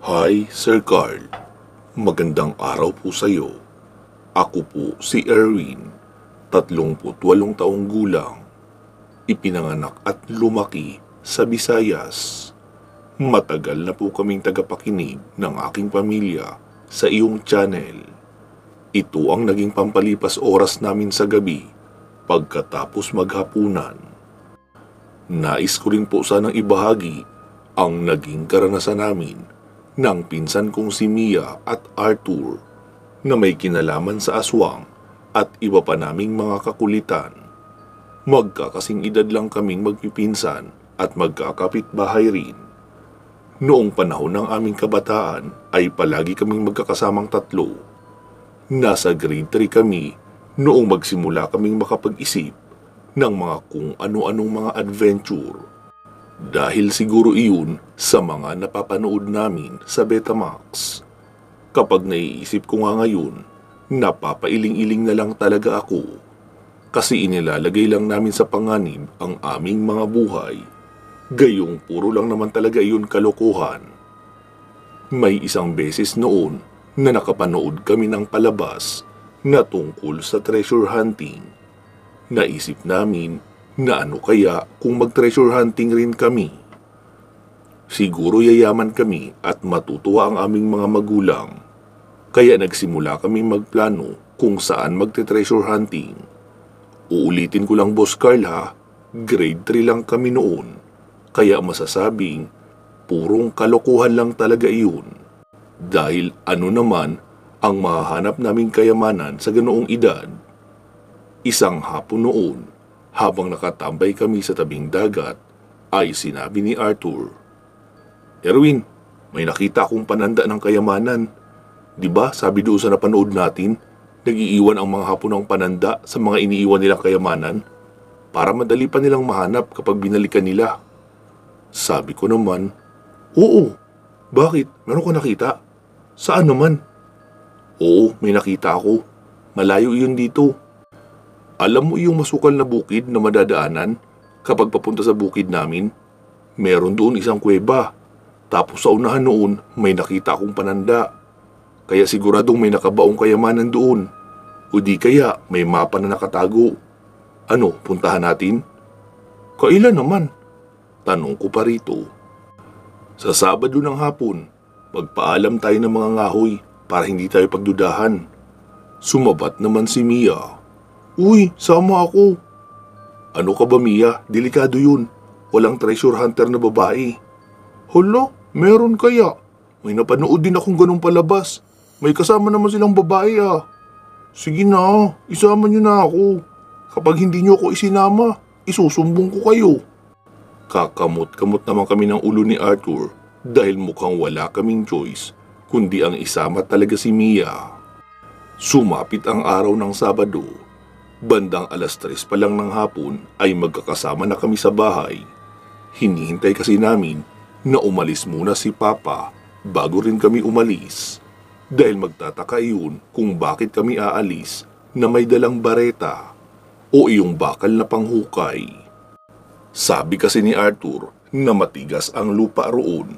Hi, Sir Carl. Magandang araw po sa iyo. Ako po si Erwin, 38 taong gulang. Ipinanganak at lumaki sa Visayas. Matagal na po kaming tagapakinig ng aking pamilya sa iyong channel. Ito ang naging pampalipas oras namin sa gabi pagkatapos maghapunan. Nais ko rin po sanang ibahagi ang naging karanasan namin ng pinsan kong si Mia at Arthur na may kinalaman sa aswang at iba pa naming mga kakulitan. Magkakasing edad lang kaming magpipinsan at magkakapitbahay rin. Noong panahon ng aming kabataan ay palagi kaming magkakasamang tatlo. Nasa grade 3 kami noong magsimula kaming makapag-isip ng mga kung ano-anong mga adventure. Dahil siguro iyon sa mga napapanood namin sa Betamax. Kapag naiisip ko nga ngayon, napapailing-iling na lang talaga ako. Kasi inilalagay lang namin sa panganib ang aming mga buhay. Gayong puro lang naman talaga iyon kalokohan. May isang beses noon na nakapanood kami ng palabas na tungkol sa treasure hunting. Naisip namin na ano kaya kung mag-treasure hunting rin kami. Siguro yayaman kami at matutuwa ang aming mga magulang. Kaya nagsimula kami magplano kung saan magte-treasure hunting. Uulitin ko lang, Boss Carl ha, grade 3 lang kami noon. Kaya masasabing purong kalokohan lang talaga iyon. Dahil ano naman ang mahahanap naming kayamanan sa ganoong edad. Isang hapon noon, habang nakatambay kami sa tabing dagat, ay sinabi ni Arthur, "Erwin, may nakita akong pananda ng kayamanan. Di ba sabi doon sa napanood natin, nag-iiwan ang mga hapon ng pananda sa mga iniiwan nilang kayamanan para madali pa nilang mahanap kapag binalikan nila." Sabi ko naman, "Oo, bakit? Meron ka nakita? Saan naman?" "Oo, may nakita ako. Malayo iyon dito. Alam mo yung masukal na bukid na madadaanan kapag papunta sa bukid namin? Meron doon isang kuweba. Tapos sa unahan noon may nakita akong pananda. Kaya siguradong may nakabaong kayamanan doon. O di kaya may mapa na nakatago. Ano, puntahan natin?" "Kailan naman?" tanong ko pa rito. "Sa Sabado ng hapon, magpaalam tayo ng mga ngahoy para hindi tayo pagdudahan." Sumabat naman si Mia. "Uy, sama ako." "Ano ka ba, Mia? Delikado yun. Walang treasure hunter na babae." "Hala, meron kaya? May napanood din akong ganong palabas. May kasama naman silang babae ah." "Sige na, isama nyo na ako. Kapag hindi nyo ako isinama, isusumbong ko kayo." Kakamot-kamot naman kami ng ulo ni Arthur dahil mukhang wala kaming choice kundi ang isama talaga si Mia. Sumapit ang araw ng Sabado. Bandang 3:00 pa lang ng hapon ay magkakasama na kami sa bahay. Hinihintay kasi namin na umalis muna si Papa bago rin kami umalis. Dahil magtataka iyon kung bakit kami aalis na may dalang bareta o iyong bakal na panghukay. Sabi kasi ni Arthur na matigas ang lupa roon.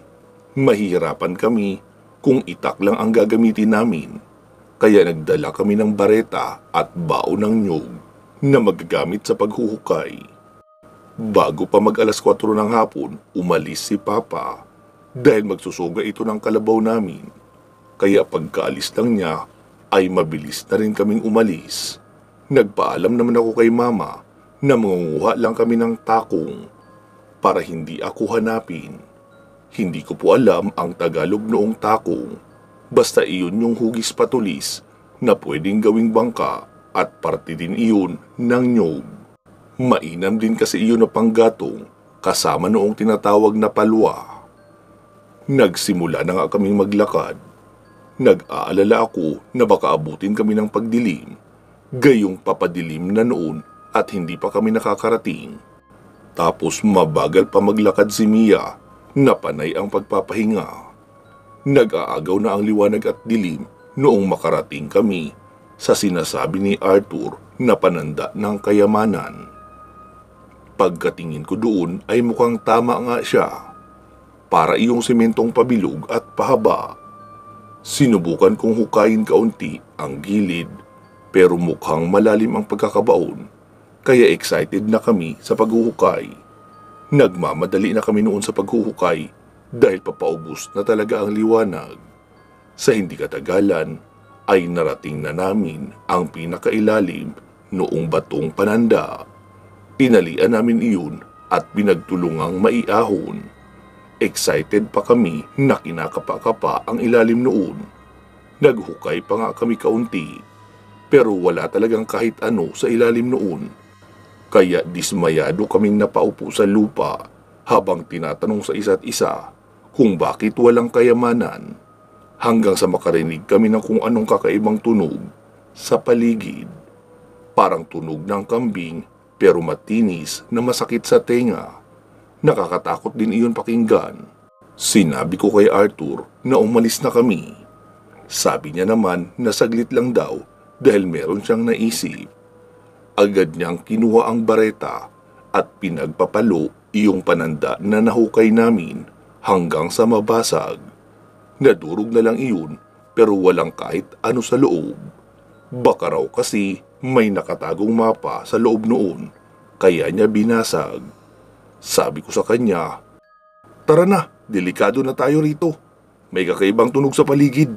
Mahihirapan kami kung itak lang ang gagamitin namin. Kaya nagdala kami ng bareta at baon ng nyug na magagamit sa paghuhukay. Bago pa mag 4:00 ng hapon, umalis si Papa dahil magsusuga ito ng kalabaw namin. Kaya pagkaalis lang niya ay mabilis na rin kaming umalis. Nagpaalam naman ako kay Mama na mangunguha lang kami ng takong para hindi ako hanapin. Hindi ko po alam ang Tagalog noong takong. Basta iyon yung hugis patulis na pwedeng gawing bangka at parte din iyon ng nyog. Mainam din kasi iyon na panggatong kasama noong tinatawag na palwa. Nagsimula na nga kaming maglakad. Nag-aalala ako na baka abutin kami ng pagdilim. Gayong papadilim na noon at hindi pa kami nakakarating. Tapos mabagal pa maglakad si Mia na panay ang pagpapahinga. Nag-aagaw na ang liwanag at dilim noong makarating kami sa sinasabi ni Arthur na pananda ng kayamanan. Pagkatingin ko doon ay mukhang tama nga siya. para iyong sementong pabilog at pahaba. Sinubukan kong hukayin kaunti ang gilid pero mukhang malalim ang pagkakabaon kaya excited na kami sa paghuhukay. Nagmamadali na kami noon sa paghuhukay dahil papaubos na talaga ang liwanag. Sa hindi katagalan ay narating na namin ang pinakailalim noong batong pananda. Tinalian namin iyon at pinagtulungang maiahon. Excited pa kami na kinakapa-kapa ang ilalim noon. Naghukay pa nga kami kaunti pero wala talagang kahit ano sa ilalim noon. Kaya dismayado kaming napaupo sa lupa habang tinatanong sa isa't isa kung bakit walang kayamanan hanggang sa makarinig kami ng kung anong kakaibang tunog sa paligid. Parang tunog ng kambing pero matinis na masakit sa tenga. Nakakatakot din iyon pakinggan. Sinabi ko kay Arthur na umalis na kami. Sabi niya naman na saglit lang daw dahil meron siyang naisip. Agad niyang kinuha ang bareta at pinagpapalo iyong pananda na nahukay namin hanggang sa mabasag. Nadurog na lang iyon pero walang kahit ano sa loob. Baka raw kasi may nakatagong mapa sa loob noon kaya niya binasag. Sabi ko sa kanya, "Tara na, delikado na tayo rito. May kakaibang tunog sa paligid."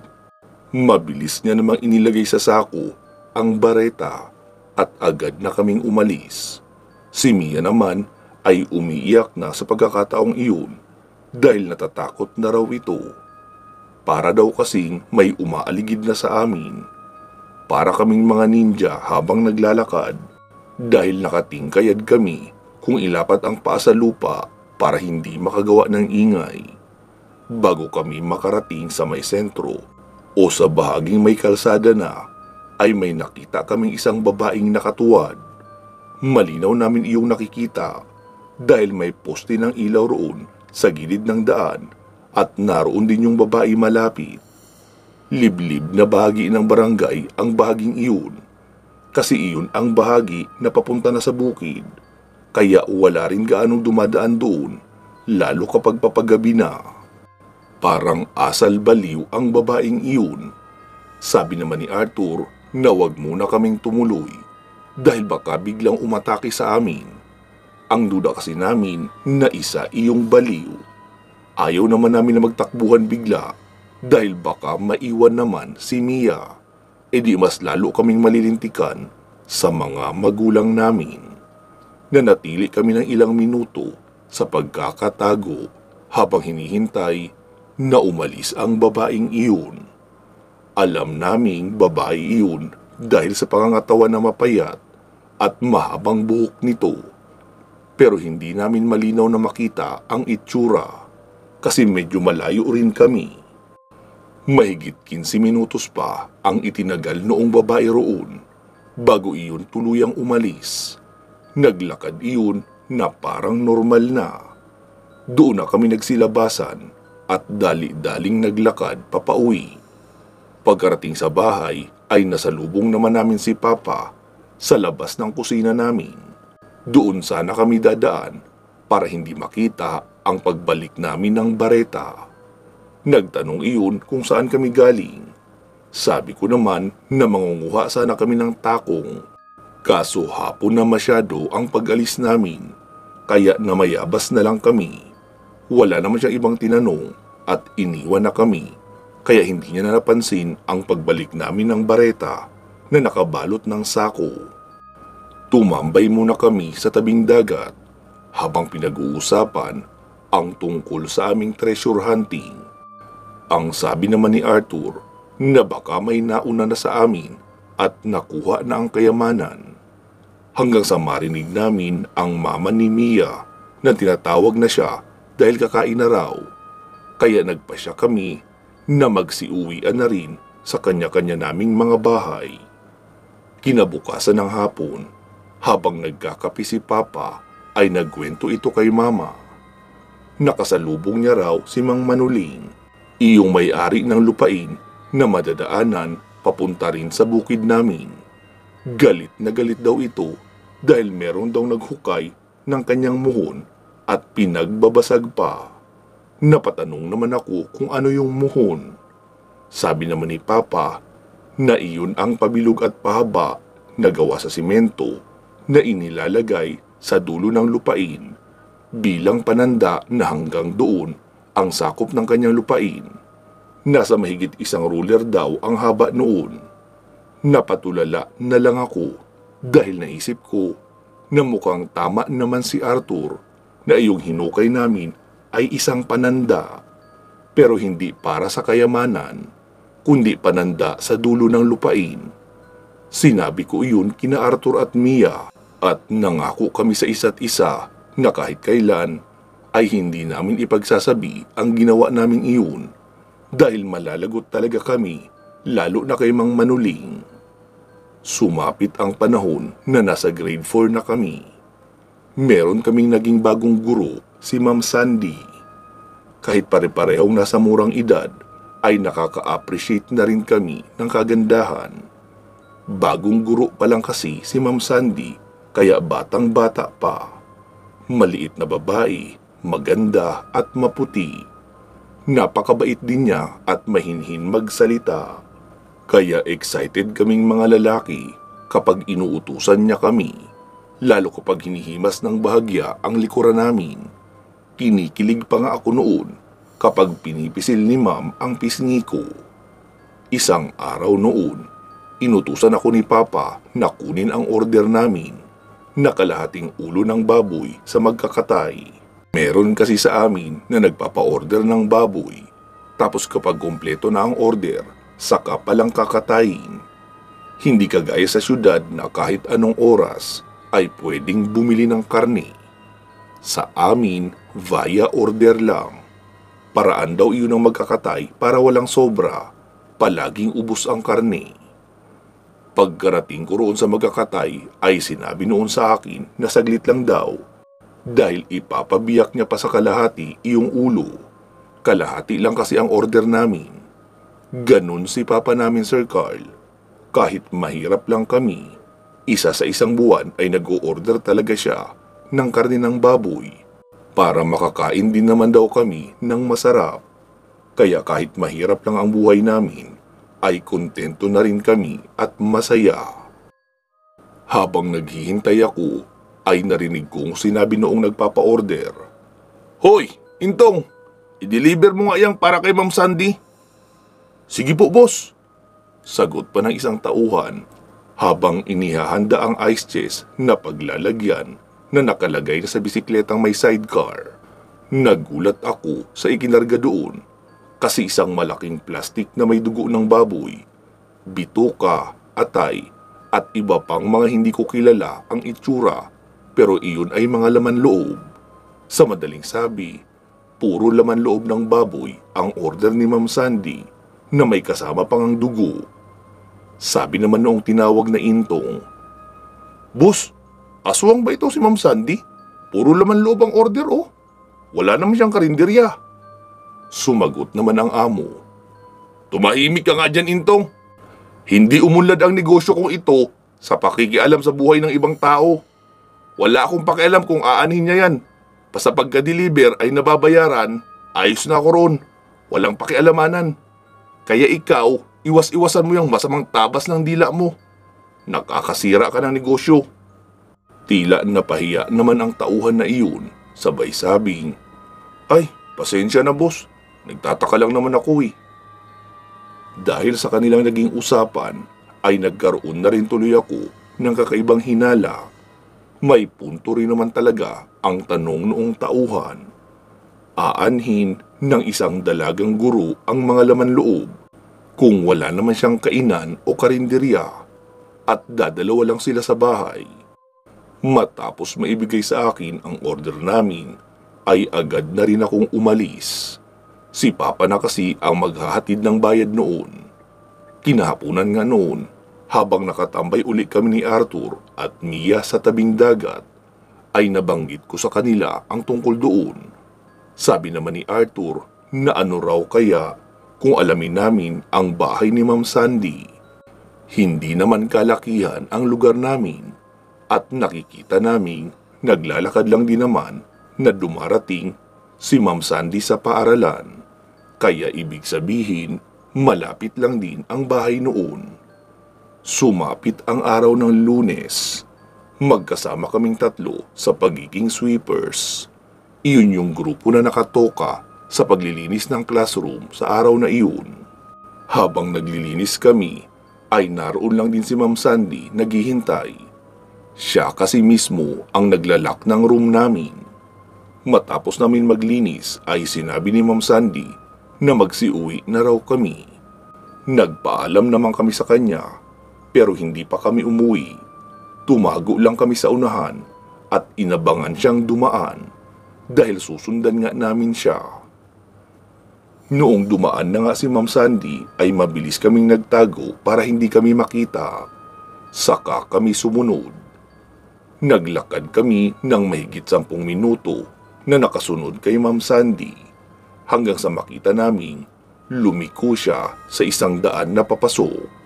Mabilis niya namang inilagay sa sako ang bareta at agad na kaming umalis. Si Mia naman ay umiiyak na sa pagkakataong iyon dahil natatakot na raw ito. Para daw kasing may umaaligid na sa amin. Para kaming mga ninja habang naglalakad dahil nakatingkayad kami kung ilapat ang paa sa lupa para hindi makagawa ng ingay. Bago kami makarating sa may sentro o sa bahaging may kalsada na, ay may nakita kaming isang babaeng nakatuwad. Malinaw namin iyong nakikita dahil may poste ng ilaw roon sa gilid ng daan at naroon din yung babae malapit. Liblib na bahagi ng barangay ang bahaging iyon kasi iyon ang bahagi na papunta na sa bukid kaya wala rin gaanong dumadaan doon lalo kapag papagabi na. Parang asal baliw ang babaeng iyon. Sabi naman ni Arthur na wag muna kaming tumuloy dahil baka biglang umatake sa amin. Ang duda kasi namin na isa iyong baliw. Ayaw naman namin na magtakbuhan bigla dahil baka maiwan naman si Mia. E di mas lalo kaming malilintikan sa mga magulang namin. Nanatili kami ng ilang minuto sa pagkakatago habang hinihintay na umalis ang babaeng iyon. Alam naming babae iyon dahil sa pangangatawan na mapayat at mahabang buhok nito. Pero hindi namin malinaw na makita ang itsura kasi medyo malayo rin kami. Mahigit 15 minutos pa ang itinagal noong babae roon bago iyon tuluyang umalis. Naglakad iyon na parang normal na. Doon na kami nagsilabasan at dali-daling naglakad papauwi. Pagkarating sa bahay ay nasalubong naman namin si Papa sa labas ng kusina namin. Doon sana kami dadaan para hindi makita ang pagbalik namin ng bareta. Nagtanong iyon kung saan kami galing. Sabi ko naman na mangunguha sana kami ng takong. Kaso hapon na masyado ang pag-alis namin kaya namayabas na lang kami. Wala naman siyang ibang tinanong at iniwan na kami. Kaya hindi niya napansin ang pagbalik namin ng bareta na nakabalot ng sako. Tumambay muna kami sa tabing dagat habang pinag-uusapan ang tungkol sa aming treasure hunting. Ang sabi naman ni Arthur na baka may nauna na sa amin at nakuha na ang kayamanan. Hanggang sa marinig namin ang mama ni Mia na tinatawag na siya dahil kakain na raw. Kaya nagpasya kami na magsiuwian na rin sa kanya-kanya naming mga bahay. Kinabukasan ng hapon, habang nagkakape si Papa, ay nagkwento ito kay Mama. Nakasalubong niya raw si Mang Manuling, iyong may-ari ng lupain na madadaanan papunta rin sa bukid namin. Galit na galit daw ito dahil meron daw naghukay ng kanyang muhon at pinagbabasag pa. Napatanong naman ako kung ano yung muhon. Sabi naman ni Papa na iyon ang pabilog at pahaba na gawa sa simento na inilalagay sa dulo ng lupain bilang pananda na hanggang doon ang sakop ng kanyang lupain. Nasa mahigit 1 ruler daw ang haba noon. Napatulala na lang ako dahil naisip ko na mukhang tama naman si Arthur na iyong hinukay namin ay isang pananda, pero hindi para sa kayamanan, kundi pananda sa dulo ng lupain. Sinabi ko iyon kina Arthur at Mia at nangako kami sa isa't isa na kahit kailan ay hindi namin ipagsasabi ang ginawa naming iyon dahil malalagot talaga kami, lalo na kay Mang Manuling. Sumapit ang panahon na nasa grade 4 na kami. Meron kaming naging bagong guro, si Ma'am Sandy. Kahit pare-parehong nasa murang edad, ay nakaka-appreciate na rin kami ng kagandahan. Bagong guro pa lang kasi si Ma'am Sandy, kaya batang-bata pa. Maliit na babae, maganda at maputi. Napakabait din niya at mahinhin magsalita. Kaya excited kaming mga lalaki kapag inuutusan niya kami, lalo kapag hinihimas ng bahagya ang likuran namin. Kinikilig pa nga ako noon kapag pinipisil ni Ma'am ang pisngi ko. Isang araw noon, inutusan ako ni Papa na kunin ang order namin na kalahating ulo ng baboy sa magkakatay. Meron kasi sa amin na nagpapa-order ng baboy, tapos kapag kumpleto na ang order, saka palang kakatayin. Hindi kagaya sa syudad na kahit anong oras ay pwedeng bumili ng karne. Sa amin, via order lang. Paraan daw iyon ng magkakatay para walang sobra, palaging ubos ang karne. Pagkarating ko roon sa magkakatay ay sinabi noon sa akin na saglit lang daw dahil ipapabiyak niya pa sa kalahati iyong ulo. Kalahati lang kasi ang order namin. Ganun si Papa namin, Sir Carl. Kahit mahirap lang kami, isa sa isang buwan ay nag-o-order talaga siya ng karne ng baboy para makakain din naman daw kami ng masarap. Kaya kahit mahirap lang ang buhay namin, ay kontento na rin kami at masaya. Habang naghihintay ako, ay narinig kong sinabi noong nagpapa-order, "Hoy, Intong! I-deliver mo nga yang para kay Ma'am Sandy." "Sige po, boss," sagot pa ng isang tauhan habang inihahanda ang ice chest na paglalagyan na nakalagay na sa bisikletang may sidecar. Nagulat ako sa ikinarga doon kasi isang malaking plastik na may dugo ng baboy, bituka, atay at iba pang mga hindi ko kilala ang itsura, pero iyon ay mga laman loob. Sa madaling sabi, puro laman loob ng baboy ang order ni Ma'am Sandy na may kasama pang ang dugo. Sabi naman noong tinawag na Intong, "Boss, aswang ba ito si Ma'am Sandy? Puro laman loob ang order oh. Wala naman siyang karinderya." Sumagot naman ang amo, "Tumahimik ka nga dyan, Intong. Hindi umunlad ang negosyo kong ito sa pakikialam sa buhay ng ibang tao. Wala akong pakialam kung aanhin niya yan. Basta pagka-deliver ay nababayaran, ayos na ako ron. Walang pakialamanan. Kaya ikaw, iwas-iwasan mo yung masamang tabas ng dila mo. Nakakasira ka ng negosyo." Tila napahiya naman ang tauhan na iyon, sabay sabing, "Ay, pasensya na boss. Nagtataka lang naman ako eh." Dahil sa kanilang naging usapan, ay nagkaroon na rin tuloy ako ng kakaibang hinala. May punto rin naman talaga ang tanong noong tauhan. Aanhin ng isang dalagang guro ang mga laman loob kung wala naman siyang kainan o karinderya at dadalawa lang sila sa bahay. Matapos maibigay sa akin ang order namin, ay agad na rin akong umalis. Si Papa na kasi ang maghahatid ng bayad noon. Kinahapunan nga noon, habang nakatambay uli kami ni Arthur at Mia sa tabing dagat, ay nabanggit ko sa kanila ang tungkol doon. Sabi naman ni Arthur na ano raw kaya kung alamin namin ang bahay ni Ma'am Sandy. Hindi naman kalakihan ang lugar namin at nakikita naming naglalakad lang din naman na dumarating si Ma'am Sandy sa paaralan, kaya ibig sabihin malapit lang din ang bahay noon. Sumapit ang araw ng Lunes. Magkasama kaming tatlo sa pagiging sweepers. Iyon yung grupo na nakatoka sa paglilinis ng classroom sa araw na iyon. Habang naglilinis kami, ay naroon lang din si Ma'am Sandy naghihintay. Siya kasi mismo ang naglalak ng room namin. Matapos namin maglinis ay sinabi ni Ma'am Sandy na magsiuwi na raw kami. Nagpaalam naman kami sa kanya, pero hindi pa kami umuwi. Tumago lang kami sa unahan at inabangan siyang dumaan dahil susundan nga namin siya. Noong dumaan na nga si Ma'am Sandy ay mabilis kaming nagtago para hindi kami makita. Saka kami sumunod. Naglakad kami ng mahigit 10 minuto na nakasunod kay Ma'am Sandy hanggang sa makita naming lumiko siya sa isang daan na papasok.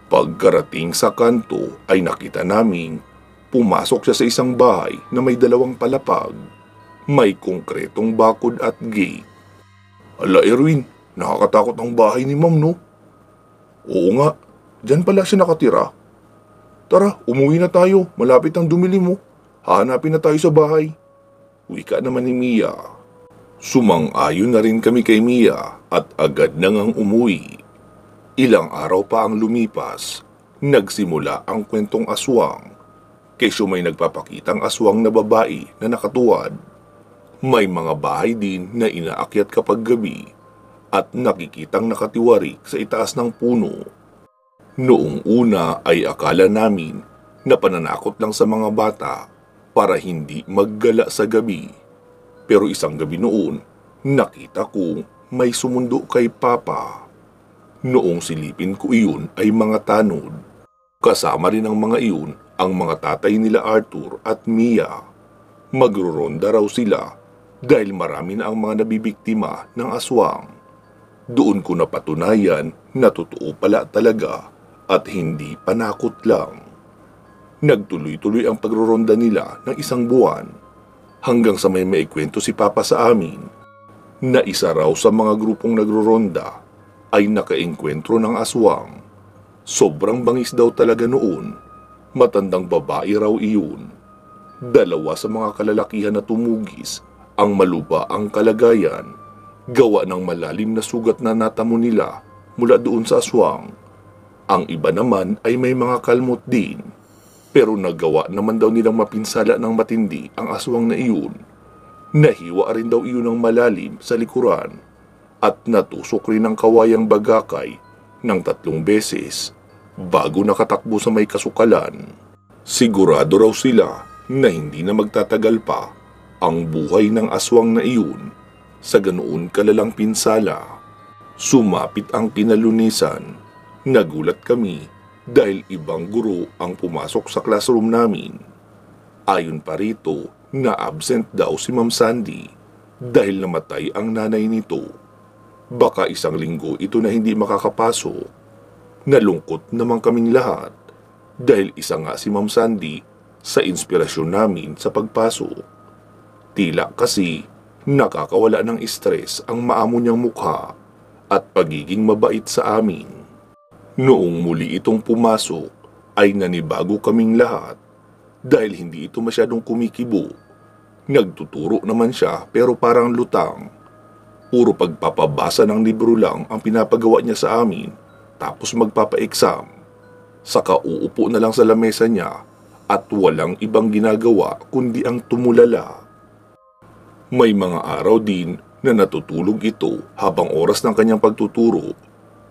Pagkarating sa kanto ay nakita naming pumasok siya sa isang bahay na may 2 palapag. May konkretong bakod at gate. Ala Erwin, nakakatakot ang bahay ni Ma'am no? Oo nga, dyan pala siya nakatira. Tara, umuwi na tayo, malapit ang dumili mo. Hahanapin na tayo sa bahay. Wika naman ni Mia. Sumang-ayon na rin kami kay Mia at agad na ngang umuwi. Ilang araw pa ang lumipas, nagsimula ang kwentong aswang. Kesyo may nagpapakitang aswang na babae na nakatuwad. May mga bahay din na inaakyat kapag gabi at nakikitang nakatiwarik sa itaas ng puno. Noong una ay akala namin na pananakot lang sa mga bata para hindi maggala sa gabi. Pero isang gabi noon, nakita ko may sumundo kay Papa. Noong silipin ko iyon ay mga tanod. Kasama rin ang mga iyon ang mga tatay nila Arthur at Mia. Magruronda raw sila dahil marami na ang mga nabibiktima ng aswang. Doon ko napatunayan na totoo pala talaga at hindi panakot lang. Nagtuloy-tuloy ang pagruronda nila ng 1 buwan hanggang sa may maikwento si Papa sa amin na isa raw sa mga grupong nagruronda ay nakaengkwentro ng aswang. Sobrang bangis daw talaga noon. Matandang babae raw iyon. 2 sa mga kalalakihan na tumugis ang maluba ang kalagayan, gawa ng malalim na sugat na natamo nila mula doon sa aswang. Ang iba naman ay may mga kalmot din, pero nagawa naman daw nilang mapinsala ng matindi ang aswang na iyon. Nahiwa rin daw iyon ng malalim sa likuran at natusok rin ang kawayang bagakay ng 3 beses bago nakatakbo sa may kasukalan. Sigurado raw sila na hindi na magtatagal pa ang buhay ng aswang na iyon sa ganoon kalalang pinsala. Sumapit ang kinalunisan. Nagulat kami dahil ibang guro ang pumasok sa classroom namin. Ayon pa rito na absent daw si Ma'am Sandy dahil namatay ang nanay nito. Baka 1 linggo ito na hindi makakapasok. Nalungkot naman kaming lahat dahil isa nga si Ma'am Sandy sa inspirasyon namin sa pagpasok. Tila kasi nakakawala ng stress ang maamo niyang mukha at pagiging mabait sa amin. Noong muli itong pumasok ay nanibago kaming lahat dahil hindi ito masyadong kumikibo. Nagtuturo naman siya pero parang lutang. Puro pagpapabasa ng libro lang ang pinapagawa niya sa amin tapos magpapa-exam. Saka uupo na lang sa lamesa niya at walang ibang ginagawa kundi ang tumulala. May mga araw din na natutulog ito habang oras ng kanyang pagtuturo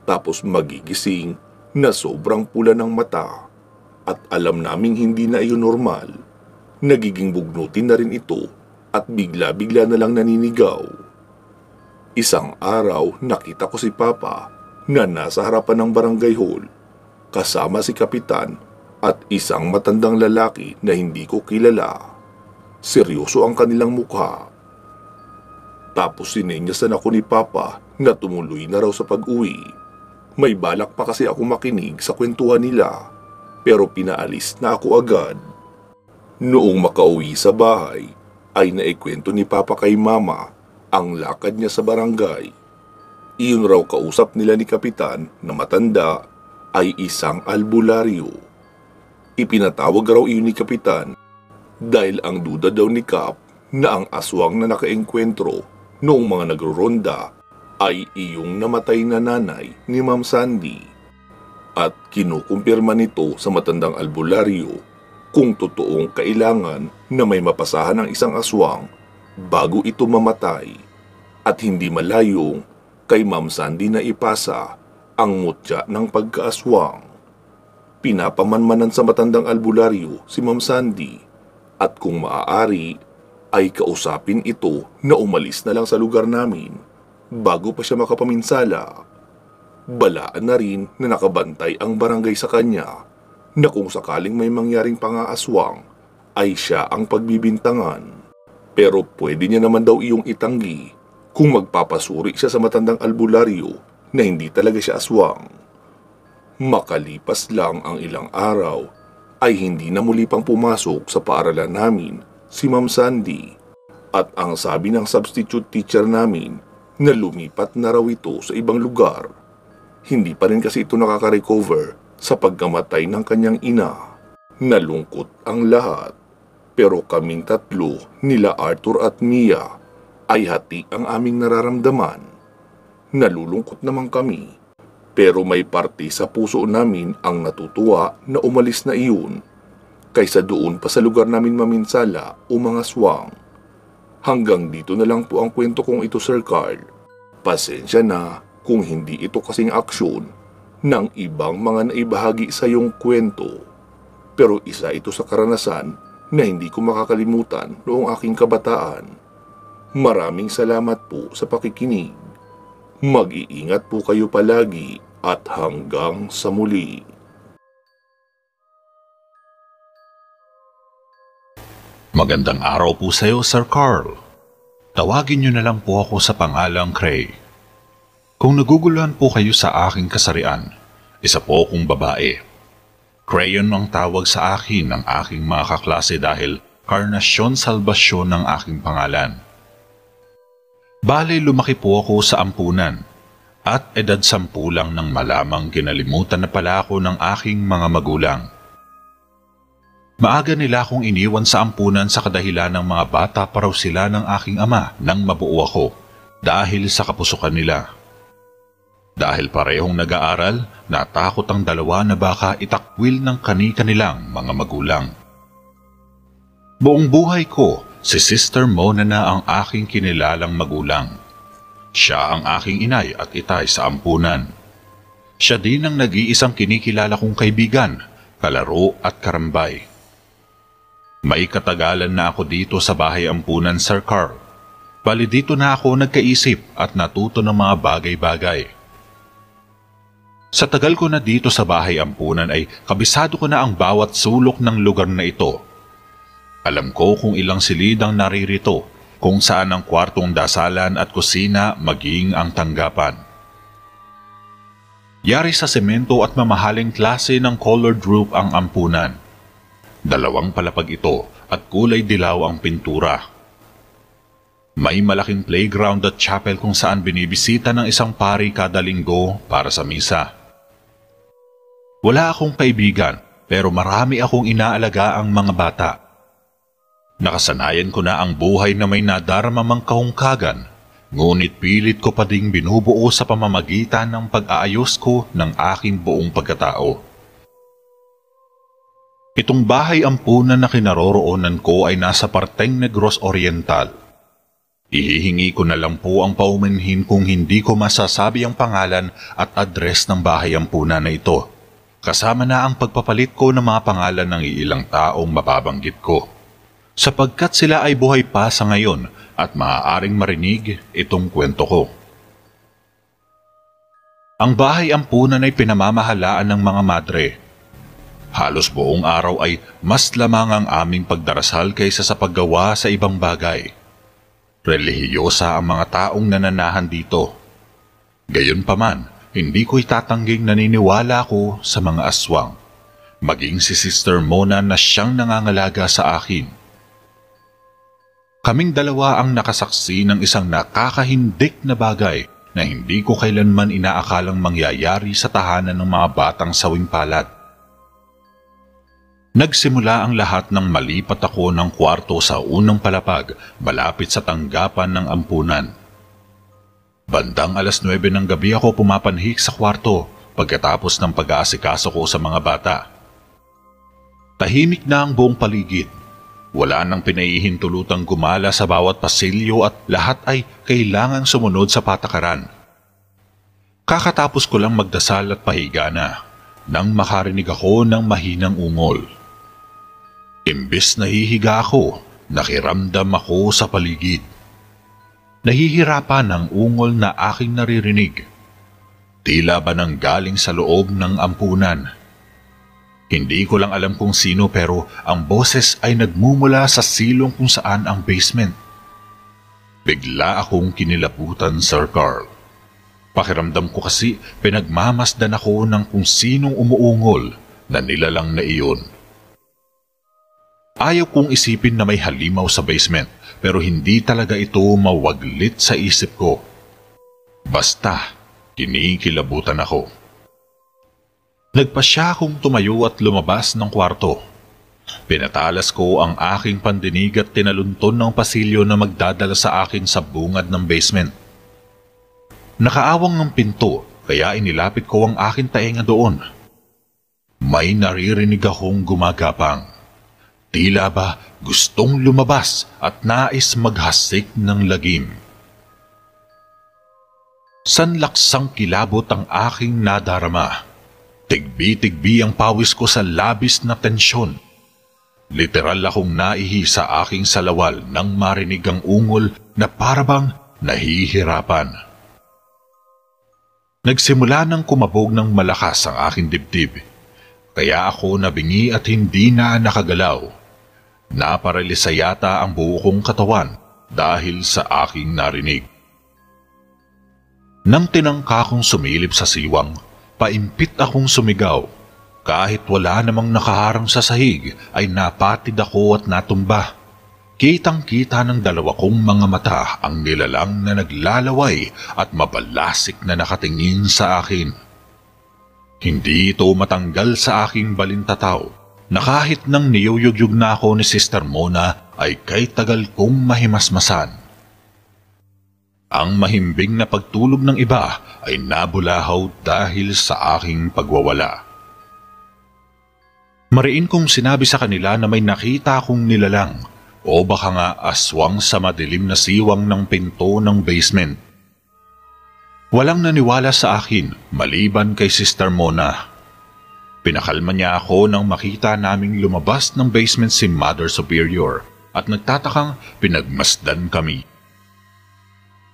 tapos magigising na sobrang pula ng mata at alam naming hindi na iyon normal. Nagiging bugnutin na rin ito at bigla-bigla na lang naninigaw. Isang araw nakita ko si Papa na nasa harapan ng barangay hall kasama si Kapitan at isang matandang lalaki na hindi ko kilala. Seryoso ang kanilang mukha. Tapos sinenyasan ako ni Papa na tumuloy na raw sa pag-uwi. May balak pa kasi ako makinig sa kwentuhan nila pero pinaalis na ako agad. Noong makauwi sa bahay ay naikwento ni Papa kay Mama ang lakad niya sa barangay. Iyon raw kausap nila ni Kapitan na matanda ay isang albularyo. Ipinatawag raw iyon ni Kapitan dahil ang duda daw ni Kap na ang aswang na nakaengkwentro noong mga nagroronda ay iyong namatay na nanay ni Ma'am Sandy. At kinukumpirma nito sa matandang albularyo kung totoong kailangan na may mapasahan ng isang aswang bago ito mamatay at hindi malayong kay Ma'am Sandy na ipasa ang mutya ng pagkaaswang. Pinapamanmanan sa matandang albularyo si Ma'am Sandy at kung maaari ay kausapin ito na umalis na lang sa lugar namin bago pa siya makapaminsala. Balaan na rin na nakabantay ang barangay sa kanya na kung sakaling may mangyaring pangaaswang ay siya ang pagbibintangan. Pero pwede niya naman daw iyong itanggi kung magpapasuri siya sa matandang albularyo na hindi talaga siya aswang. Makalipas lang ang ilang araw ay hindi na muli pang pumasok sa paaralan namin si Ma'am Sandy at ang sabi ng substitute teacher namin na lumipat na raw ito sa ibang lugar. Hindi pa rin kasi ito nakaka-recover sa pagkamatay ng kanyang ina. Nalungkot ang lahat. Pero kaming tatlo, nila Arthur at Mia, ay hati ang aming nararamdaman. Nalulungkot naman kami. Pero may parte sa puso namin ang natutuwa na umalis na iyon kaysa doon pa sa lugar namin maminsala o mga swang. Hanggang dito na lang po ang kwento kong ito, Sir Carl. Pasensya na kung hindi ito kasing aksyon ng ibang mga naibahagi sa iyong kwento. Pero isa ito sa karanasan na hindi ko makakalimutan noong aking kabataan. Maraming salamat po sa pakikinig. Mag-iingat po kayo palagi at hanggang sa muli. Magandang araw po sa iyo, Sir Carl. Tawagin niyo na lang po ako sa pangalang Cray. Kung naguguluhan po kayo sa aking kasarian, isa po akong babae. Crayon ang tawag sa akin ng aking mga kaklase dahil Carnacion Salvacion ang aking pangalan. Bale, lumaki po ako sa ampunan at edad 10 lang nang malamang kinalimutan na pala ako ng aking mga magulang. Maaga nila akong iniwan sa ampunan sa kadahilan ng mga bata pa raw sila ng aking ama nang mabuo ako dahil sa kapusukan nila. Dahil parehong nag-aaral, natakot ang dalawa na baka itakwil ng kani-kanilang mga magulang. Buong buhay ko, si Sister Mona na ang aking kinilalang magulang. Siya ang aking inay at itay sa ampunan. Siya din ang nag-iisang kinikilala kong kaibigan, kalaro at karambay. May katagalan na ako dito sa bahay ampunan, Sir Carl. Bali dito na ako nagkaisip at natuto ng mga bagay-bagay. Sa tagal ko na dito sa bahay ampunan ay kabisado ko na ang bawat sulok ng lugar na ito. Alam ko kung ilang silid ang naririto, kung saan ang kwartong dasalan at kusina maging ang tanggapan. Yari sa semento at mamahaling klase ng colored roof ang ampunan. 2 palapag ito at kulay dilaw ang pintura. May malaking playground at chapel kung saan binibisita ng isang pari kada linggo para sa misa. Wala akong kaibigan pero marami akong inaalagaang mga bata. Nakasanayan ko na ang buhay na may nadaramang kahungkagan, ngunit pilit ko pa ding binubuo sa pamamagitan ng pag-aayos ko ng aking buong pagkatao. Itong bahay ampunan na kinaroroonan ko ay nasa parteng Negros Oriental. Ihihingi ko na lang po ang paumanhin kung hindi ko masasabi ang pangalan at address ng bahay ampunan na ito. Kasama na ang pagpapalit ko ng mga pangalan ng ilang taong mababanggit ko. Sapagkat sila ay buhay pa sa ngayon at maaaring marinig itong kwento ko. Ang bahay ampunan ay pinamamahalaan ng mga madre. Halos buong araw ay mas lamang ang aming pagdarasal kaysa sa paggawa sa ibang bagay. Relihiyosa ang mga taong nananahan dito. Gayunpaman, hindi ko itatangging naniniwala ko sa mga aswang, maging si Sister Mona na siyang nangangalaga sa akin. Kaming dalawa ang nakasaksi ng isang nakakahindik na bagay na hindi ko kailanman inaakalang mangyayari sa tahanan ng mga batang sawing palad. Nagsimula ang lahat nang malipat ako ng kwarto sa unang palapag malapit sa tanggapan ng ampunan. Bandang 9:00 ng gabi ako pumapanhik sa kwarto pagkatapos ng pag-aasikaso ko sa mga bata. Tahimik na ang buong paligid. Wala nang pinahihintulutang gumala sa bawat pasilyo at lahat ay kailangang sumunod sa patakaran. Kakatapos ko lang magdasal at pahiga na nang makarinig ako ng mahinang ungol. Imbes na hihiga ako, nakiramdam ako sa paligid. Nahihirapan ang ungol na aking naririnig. Tila ba nang galing sa loob ng ampunan. Hindi ko lang alam kung sino pero ang boses ay nagmumula sa silong kung saan ang basement. Bigla akong kinilabutan, Sir Carl. Pakiramdam ko kasi pinagmamasdan ako ng kung sinong umuungol na nilalang na iyon. Ayaw kong isipin na may halimaw sa basement pero hindi talaga ito mawaglit sa isip ko. Basta, kinikilabutan ako. Nagpasya akong tumayo at lumabas ng kwarto. Pinatalas ko ang aking pandinig at tinalunton ng pasilyo na magdadala sa akin sa bungad ng basement. Nakaawang ng pinto kaya inilapit ko ang aking tainga doon. May naririnig akong gumagapang. Tila ba gustong lumabas at nais maghasik ng lagim. Sanlaksang kilabot ang aking nadarama. Tigbi-tigbi ang pawis ko sa labis na tensyon. Literal akong naihi sa aking salawal nang marinig ang ungol na parabang nahihirapan. Nagsimula ng kumabog ng malakas ang aking dibdib. Kaya ako nabingi at hindi na nakagalaw. Naparalisa yata ang buo kong katawan dahil sa aking narinig. Nang tinangka kong sumilip sa siwang, paimpit akong sumigaw. Kahit wala namang nakaharang sa sahig ay napatid ako at natumba. Kitang-kita ng dalawa kong mga mata ang nilalang na naglalaway at mabalasik na nakatingin sa akin. Hindi ito matanggal sa aking balintataw na kahit nang niyuyugyug na ako ni Sister Mona ay kay tagal kong mahimasmasan. Ang mahimbing na pagtulog ng iba ay nabulahaw dahil sa aking pagwawala. Mariin kong sinabi sa kanila na may nakita akong nilalang o baka nga aswang sa madilim na siwang ng pinto ng basement. Walang naniwala sa akin maliban kay Sister Mona. Pinakalma niya ako nang makita naming lumabas ng basement si Mother Superior at nagtatakang pinagmasdan kami.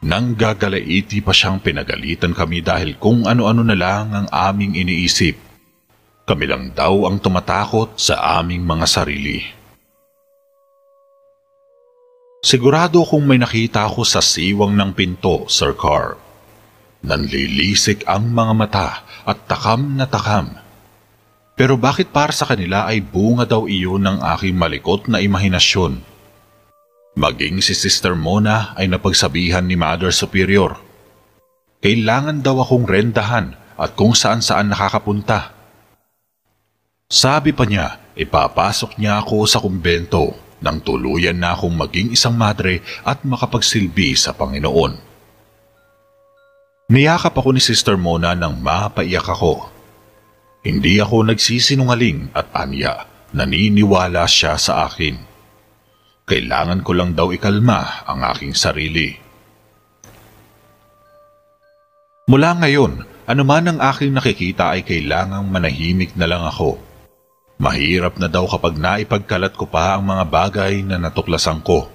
Nang gagalaiti pa siyang pinagalitan kami dahil kung ano-ano na lang ang aming iniisip. Kami lang daw ang tumatakot sa aming mga sarili. Sigurado kung may nakita ako sa siwang ng pinto, Sir Carl. Nanlilisik ang mga mata at takam na takam. Pero bakit para sa kanila ay bunga daw iyon ng aking malikot na imahinasyon? Maging si Sister Mona ay napagsabihan ni Mother Superior. Kailangan daw akong rendahan at kung saan-saan nakakapunta. Sabi pa niya, ipapasok niya ako sa kumbento nang tuluyan na akong maging isang madre at makapagsilbi sa Panginoon. Niyakap ako ni Sister Mona nang mapaiyak ako. Hindi ako nagsisinungaling at anya, naniniwala siya sa akin. Kailangan ko lang daw ikalma ang aking sarili. Mula ngayon, anuman ang aking nakikita ay kailangang manahimik na lang ako. Mahirap na daw kapag naipagkalat ko pa ang mga bagay na natuklasan ko.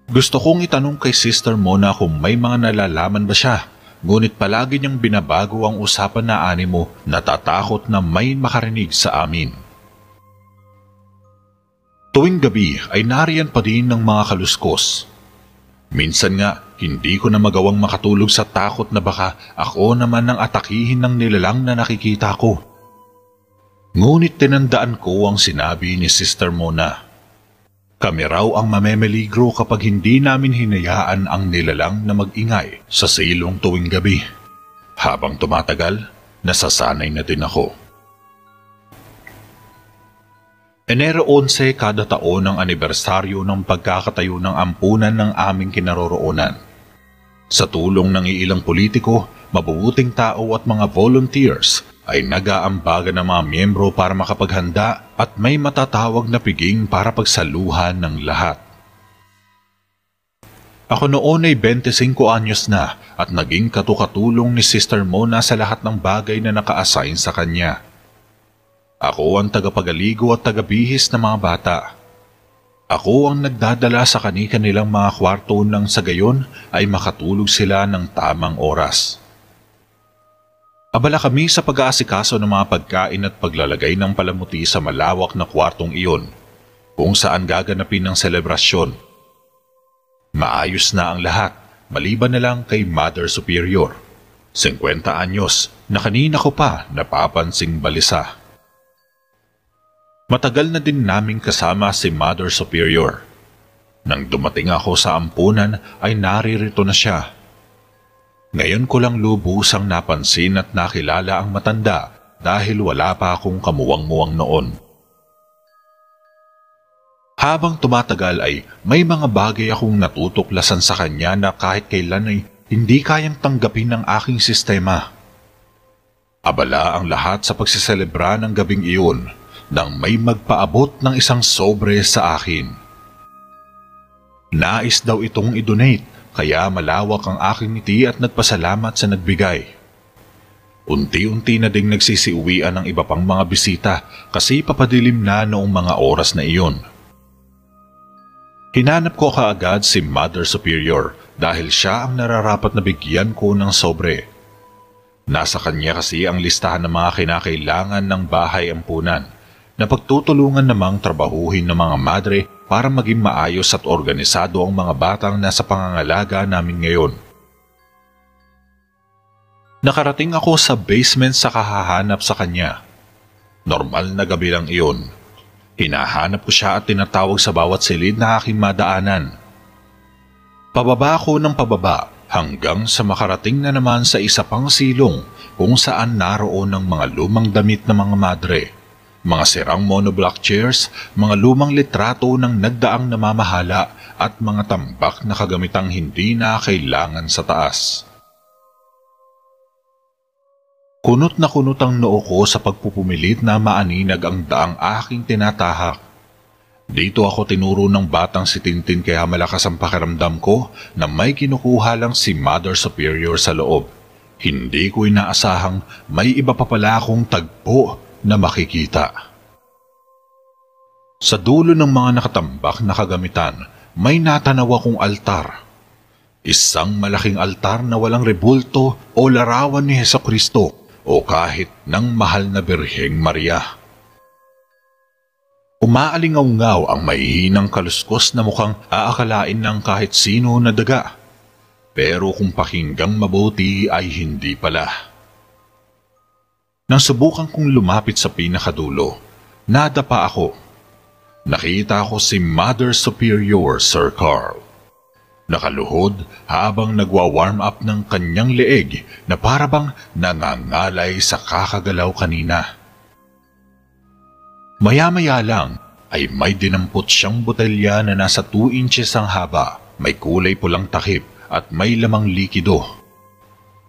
Gusto kong itanong kay Sister Mona kung may mga nalalaman ba siya, ngunit palagi niyang binabago ang usapan na animo, natatakot na may makarinig sa amin. Tuwing gabi ay nariyan pa din ng mga kaluskos. Minsan nga, hindi ko na magawang makatulog sa takot na baka ako naman ang atakihin ng nilalang na nakikita ko. Ngunit tinandaan ko ang sinabi ni Sister Mona. Kami raw ang mamemeligro kapag hindi namin hinayaan ang nilalang na mag-ingay sa silong tuwing gabi. Habang tumatagal, nasasanay na din ako. Enero 11 kada taon ang anibersaryo ng pagkakatayo ng ampunan ng aming kinaroroonan. Sa tulong ng ilang politiko, mabubuting tao at mga volunteers ay nag-aambagan ng mga miyembro para makapaghanda at may matatawag na piging para pagsaluhan ng lahat. Ako noon ay 25 anyos na at naging katukatulong ni Sister Mona sa lahat ng bagay na naka-assign sa kanya. Ako ang tagapagaligo at tagabihis ng mga bata. Ako ang nagdadala sa kanilang mga kwarto nang sa gayon ay makatulog sila ng tamang oras. Abala kami sa pag-aasikaso ng mga pagkain at paglalagay ng palamuti sa malawak na kwartong iyon, kung saan gaganapin ang selebrasyon. Maayos na ang lahat, maliban na lang kay Mother Superior, 50 anyos, na kanina ko pa napapansing balisa. Matagal na din naming kasama si Mother Superior. Nang dumating ako sa ampunan ay naririto na siya. Ngayon ko lang lubusang napansin at nakilala ang matanda dahil wala pa akong kamuwang-muwang noon. Habang tumatagal ay may mga bagay akong natutuklasan sa kanya na kahit kailan ay hindi kayang tanggapin ng aking sistema. Abala ang lahat sa pagsiselebra ng gabing iyon nang may magpaabot ng isang sobre sa akin. Nais daw itong i-donate. Kaya malawak ang aking ngiti at nagpasalamat sa nagbigay. Unti-unti na ding nagsisiuwian ng iba pang mga bisita kasi papadilim na noong mga oras na iyon. Hinanap ko kaagad si Mother Superior dahil siya ang nararapat na bigyan ko ng sobre. Nasa kanya kasi ang listahan ng mga kinakailangan ng bahay ampunan na pagtutulungan namang trabahuhin ng mga madre para maging maayos at organisado ang mga batang nasa pangangalaga namin ngayon. Nakarating ako sa basement sa kahahanap sa kanya. Normal na gabi lang iyon. Hinahanap ko siya at tinatawag sa bawat silid na aking madaanan. Pababa ako ng pababa hanggang sa makarating na naman sa isa pang silong kung saan naroon ang mga lumang damit ng mga madre. Mga sirang monoblock chairs, mga lumang litrato ng nagdaang namamahala at mga tambak na kagamitang hindi na kailangan sa taas. Kunot na kunot ang noo ko sa pagpupumilit na maaninag ang daang aking tinatahak. Dito ako tinuro ng batang si Tintin kaya malakas ang pakiramdam ko na may kinukuha lang si Mother Superior sa loob. Hindi ko inaasahang may iba pa pala akong tagpo na makikita. Sa dulo ng mga nakatambak na kagamitan, may natanaw akong altar. Isang malaking altar na walang rebulto o larawan ni Hesukristo o kahit ng mahal na Birheng Maria. Umaalingaw-ngaw ang mahihinang kaluskos na mukhang aakalain ng kahit sino na daga. Pero kung pakinggang mabuti ay hindi pala. Nang subukan kong lumapit sa pinakadulo, nadapa ako. Nakita ko si Mother Superior Sir Carl. Nakaluhod habang nagwa-warm up ng kanyang leeg na parabang nangangalay sa kakagalaw kanina. Maya-maya lang ay may dinampot siyang botelya na nasa 2 inches ang haba, may kulay pulang takip at may lamang likido.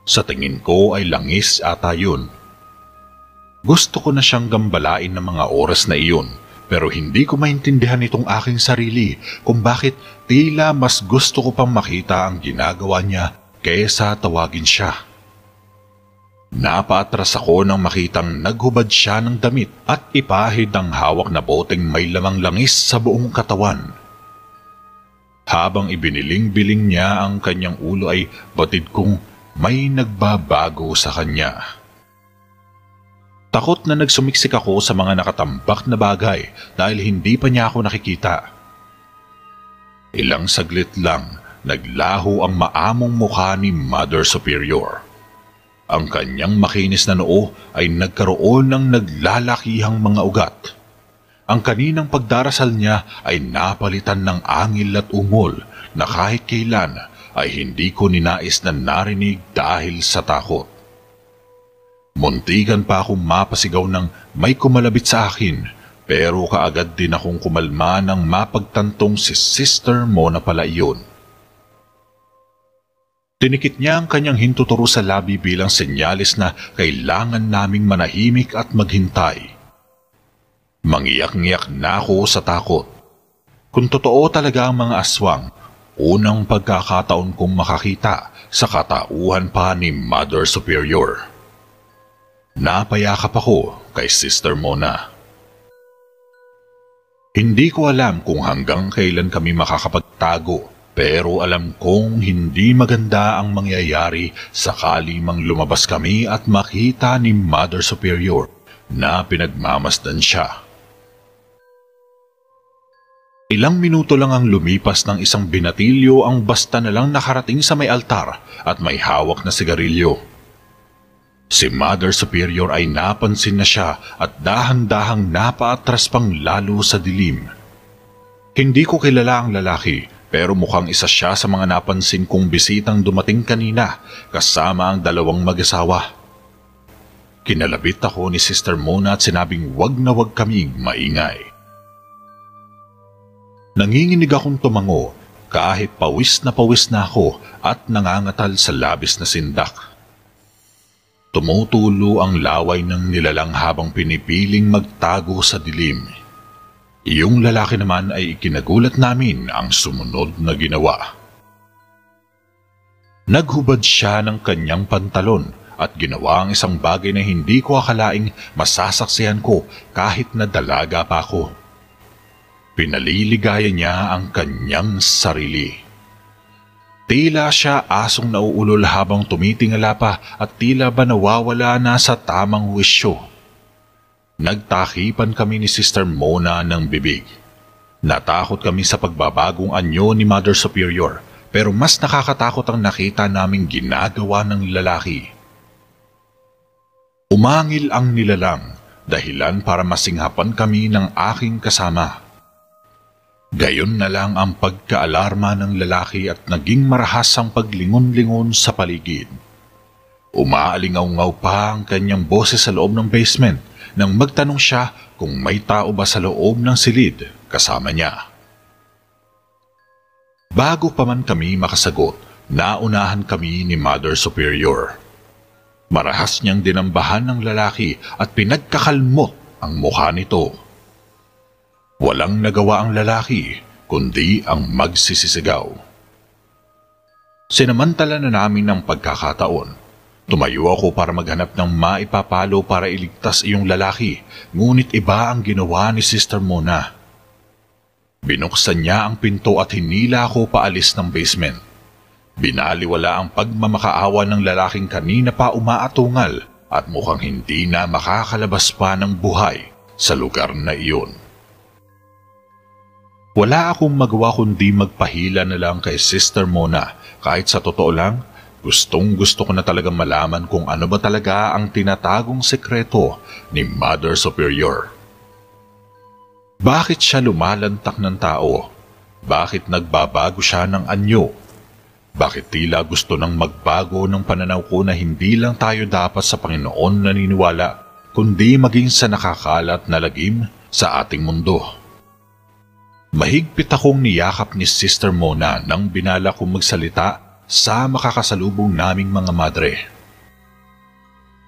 Sa tingin ko ay langis ata yun. Gusto ko na siyang gambalain ng mga oras na iyon pero hindi ko maintindihan itong aking sarili kung bakit tila mas gusto ko pang makita ang ginagawa niya kaysa tawagin siya. Napaatras ako nang makitang naghubad siya ng damit at ipahid ang hawak na boteng may lamang langis sa buong katawan. Habang ibiniling-biling niya ang kanyang ulo ay batid kong may nagbabago sa kanya. Takot na nagsumiksik ako sa mga nakatambak na bagay dahil hindi pa niya ako nakikita. Ilang saglit lang, naglaho ang maamong mukha ni Mother Superior. Ang kanyang makinis na noo ay nagkaroon ng naglalakihang mga ugat. Ang kaninang pagdarasal niya ay napalitan ng angil at ungol na kahit kailan ay hindi ko ninais na narinig dahil sa takot. Muntikan pa akong mapasigaw ng may kumalabit sa akin, pero kaagad din akong kumalma nang mapagtantong si Sister Mona pala iyon. Tinikit niya ang kanyang hintuturo sa labi bilang senyalis na kailangan naming manahimik at maghintay. Mangiyak-ngiyak na ako sa takot. Kung totoo talaga ang mga aswang, unang pagkakataon kong makakita sa katauhan pa ni Mother Superior. Napayakap ako kay Sister Mona. Hindi ko alam kung hanggang kailan kami makakapagtago, pero alam kong hindi maganda ang mangyayari sakali mang lumabas kami at makita ni Mother Superior na pinagmamasdan siya. Ilang minuto lang ang lumipas ng isang binatilyo ang basta na lang nakarating sa may altar at may hawak na sigarilyo. Si Mother Superior ay napansin na siya at dahan-dahang napaatras pang lalo sa dilim. Hindi ko kilala ang lalaki, pero mukhang isa siya sa mga napansin kong bisitang dumating kanina kasama ang dalawang mag-asawa. Kinalabit ako ni Sister Mona at sinabing wag na wag kaming maingay. Nanginginig akong tumango kahit pawis na ako at nangangatal sa labis na sindak. Tumutulo ang laway ng nilalang habang pinipiling magtago sa dilim. Yung lalaki naman ay ikinagulat namin ang sumunod na ginawa. Naghubad siya ng kanyang pantalon at ginawa ang isang bagay na hindi ko akalaing masasaksihan ko kahit na dalaga pa ako. Pinaliligaya niya ang kanyang sarili. Tila siya asong nauulol habang tumitingala pa at tila ba nawawala na sa tamang wisyo. Nagtakipan kami ni Sister Mona ng bibig. Natakot kami sa pagbabagong anyo ni Mother Superior, pero mas nakakatakot ang nakita naming ginagawa ng lalaki. Umangil ang nilalang, dahilan para masinghapan kami ng aking kasama. Gayon na lang ang pagkaalarma ng lalaki at naging marahas ang paglingon-lingon sa paligid. Umaalingaw-ngaw pa ang kanyang boses sa loob ng basement nang magtanong siya kung may tao ba sa loob ng silid kasama niya. Bago pa man kami makasagot, naunahan kami ni Mother Superior. Marahas niyang dinambahan ng lalaki at pinagkakalmot ang mukha nito. Walang nagawa ang lalaki, kundi ang magsisisigaw. Sinamantala na namin ng pagkakataon. Tumayo ako para maghanap ng maipapalo para iligtas iyong lalaki, ngunit iba ang ginawa ni Sister Mona. Binuksan niya ang pinto at hinila ako paalis ng basement. Binaliwala ang pagmamakaawa ng lalaking kanina pa umaatungal at mukhang hindi na makakalabas pa ng buhay sa lugar na iyon. Wala akong magawa kundi magpahila na lang kay Sister Mona kahit sa totoo lang, gustong-gusto ko na talagang malaman kung ano ba talaga ang tinatagong sekreto ni Mother Superior. Bakit siya lumalantak ng tao? Bakit nagbabago siya ng anyo? Bakit tila gusto nang magbago ng pananaw ko na hindi lang tayo dapat sa Panginoon naniniwala, kundi maging sa nakakalat na lagim sa ating mundo? Mahigpit akong niyakap ni Sister Mona nang binala kong magsalita sa makakasalubong naming mga madre.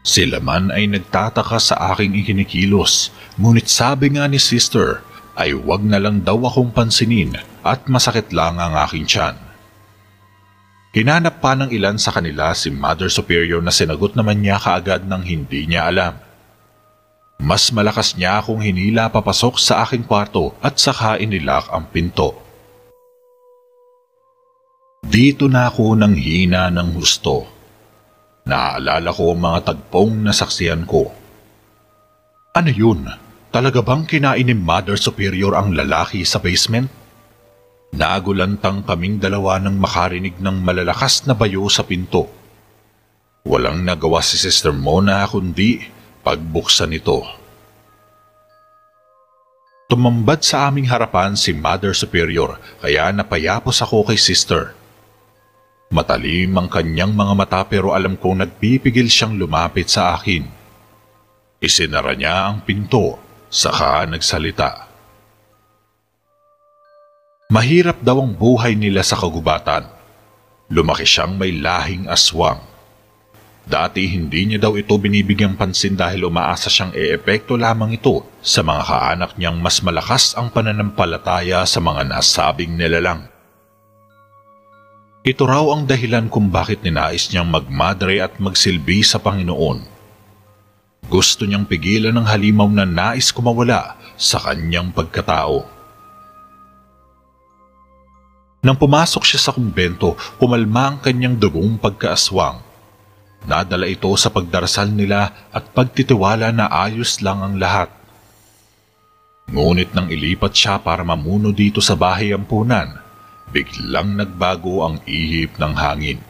Sila man ay nagtataka sa aking ikinikilos, ngunit sabi nga ni Sister ay wag na lang daw akong pansinin at masakit lang ang aking tiyan. Hinanap pa ng ilan sa kanila si Mother Superior na sinagot naman niya kaagad ng hindi niya alam. Mas malakas niya akong hinila papasok sa aking kwarto at saka inilak ang pinto. Dito na ako nang hina ng husto. Naaalala ko ang mga tagpong nasaksihan ko. Ano yun? Talaga bang kinain ni Mother Superior ang lalaki sa basement? Nagulantang kaming dalawa nang makarinig ng malalakas na bayo sa pinto. Walang nagawa si Sister Mona kundi pagbuksan ito. Tumambad sa aming harapan si Mother Superior kaya napayapos ako kay Sister. Matalim ang kanyang mga mata pero alam kong nagpipigil siyang lumapit sa akin. Isinara niya ang pinto, saka nagsalita. Mahirap daw ang buhay nila sa kagubatan. Lumaki siyang may lahing aswang. Dati hindi niya daw ito binibigyang pansin dahil umaasa siyang e-epekto lamang ito sa mga kaanak niyang mas malakas ang pananampalataya sa mga nasabing nilalang. Ito raw ang dahilan kung bakit ninais niyang magmadre at magsilbi sa Panginoon. Gusto niyang pigilan ang halimaw na nais kumawala sa kanyang pagkatao. Nang pumasok siya sa kumbento, kumalma ang kanyang dugong pagkaaswang. Nadala ito sa pagdarasal nila at pagtitiwala na ayos lang ang lahat. Ngunit nang ilipat siya para mamuno dito sa bahay ampunan, biglang nagbago ang ihip ng hangin.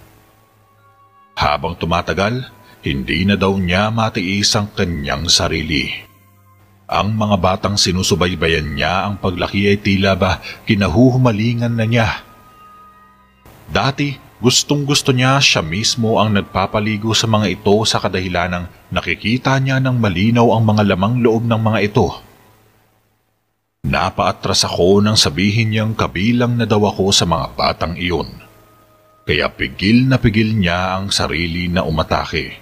Habang tumatagal, hindi na daw niya matiis ang kanyang sarili. Ang mga batang sinusubaybayan niya ang paglaki ay tila ba kinahuhumalingan na niya. Dati, gustong-gusto niya siya mismo ang nagpapaligo sa mga ito sa kadahilanang nakikita niya ng malinaw ang mga lamang loob ng mga ito. Napaatras ako nang sabihin niyang kabilang na daw ako sa mga batang iyon. Kaya pigil niya ang sarili na umatake.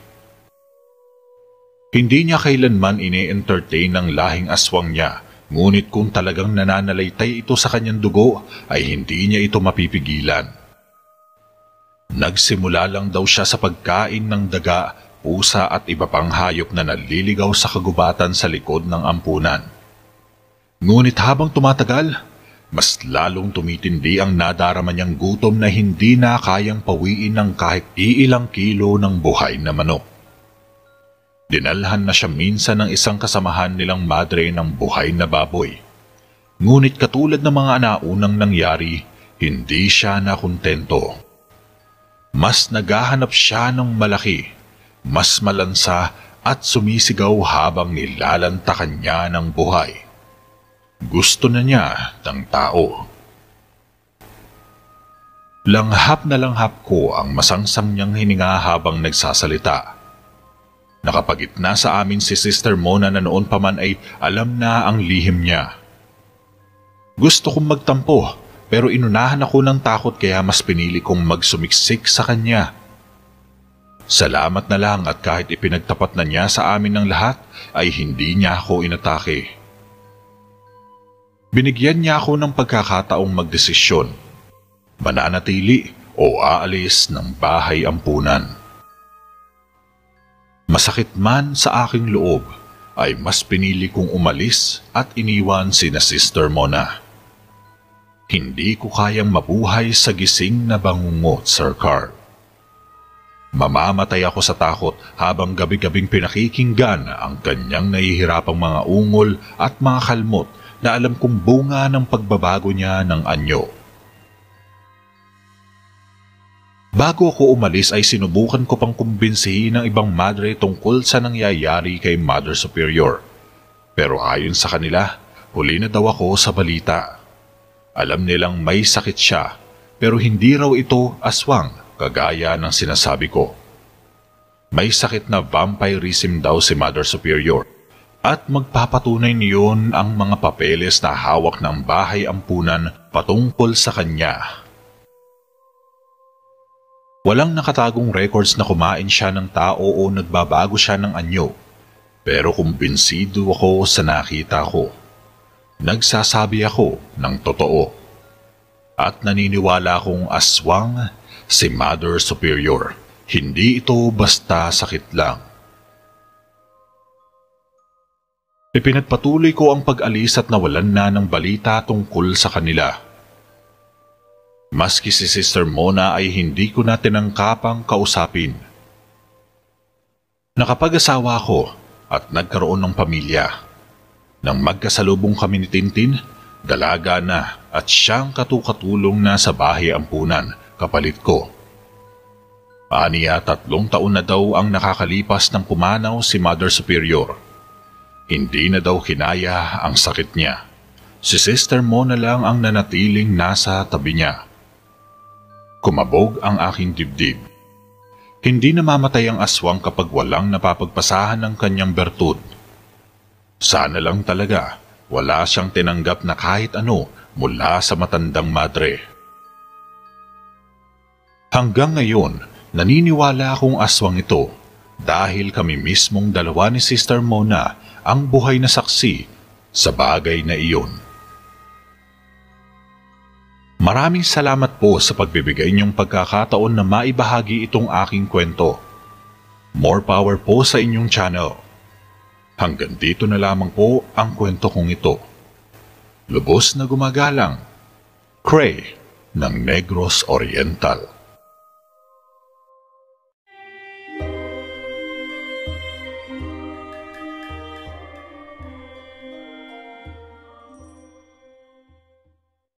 Hindi niya kailanman ine-entertain ang lahing aswang niya, ngunit kung talagang nananalaytay ito sa kanyang dugo, ay hindi niya ito mapipigilan. Nagsimula lang daw siya sa pagkain ng daga, pusa at iba pang hayop na naliligaw sa kagubatan sa likod ng ampunan. Ngunit habang tumatagal, mas lalong tumitindi ang nadarama niyang gutom na hindi na kayang pawiin ng kahit iilang kilo ng buhay na manok. Dinalhan na siya minsan ng isang kasamahan nilang madre ng buhay na baboy. Ngunit katulad ng mga naunang nangyari, hindi siya nakontento. Mas naghahanap siya ng malaki, mas malansa at sumisigaw habang nilalantakan niya ng buhay. Gusto na niya ng tao. Langhap na langhap ko ang masangsang niyang hininga habang nagsasalita. Nakapagitna sa amin si Sister Mona na noon pa man ay alam na ang lihim niya. Gusto kong magtampo pero inunahan ako ng takot kaya mas pinili kong magsumiksik sa kanya. Salamat na lang at kahit ipinagtapat na niya sa amin ng lahat ay hindi niya ako inatake. Binigyan niya ako ng pagkakataong magdesisyon. Mananatili o aalis ng bahay ampunan. Masakit man sa aking loob, ay mas pinili kong umalis at iniwan sina Sister Mona. Hindi ko kayang mabuhay sa gising na bangungot, Sir Carl. Mamamatay ako sa takot habang gabi-gabing pinakikinggan ang kanyang nahihirapang mga ungol at mga kalmot na alam kong bunga ng pagbabago niya ng anyo. Bago ako umalis ay sinubukan ko pang kumbinsihin ng ibang madre tungkol sa nangyayari kay Mother Superior. Pero ayon sa kanila, huli na daw ako sa balita. Alam nilang may sakit siya, pero hindi raw ito aswang kagaya ng sinasabi ko. May sakit na vampirism daw si Mother Superior at magpapatunay niyon ang mga papeles na hawak ng bahay ampunan patungkol sa kanya. Walang nakatagong records na kumain siya ng tao o nagbabago siya ng anyo. Pero kumbinsido ako sa nakita ko. Nagsasabi ako ng totoo. At naniniwala akong aswang si Mother Superior. Hindi ito basta sakit lang. Ipinagpatuloy ko ang pag-alis at nawalan na ng balita tungkol sa kanila. Maski si Sister Mona ay hindi ko na tinangkapang kausapin. Nakapag-asawa ako at nagkaroon ng pamilya. Nang magkasalubong kami ni Tintin, dalaga na at siyang katukatulong na sa bahay ampunan, kapalit ko. Aniya 3 taon na daw ang nakakalipas ng pumanaw si Mother Superior. Hindi na daw kinaya ang sakit niya. si Sister Mona lang ang nanatiling nasa tabi niya. Kumabog ang aking dibdib. Hindi namamatay ang aswang kapag walang napapagpasahan ng kanyang bertud. Sana lang talaga wala siyang tinanggap na kahit ano mula sa matandang madre. Hanggang ngayon, naniniwala akong aswang ito dahil kami mismong dalawa ni Sister Mona ang buhay na saksi sa bagay na iyon. Maraming salamat po sa pagbibigay niyong pagkakataon na maibahagi itong aking kwento. More power po sa inyong channel. Hanggang dito na lamang po ang kwento kong ito. Lubos na gumagalang, Cray ng Negros Oriental.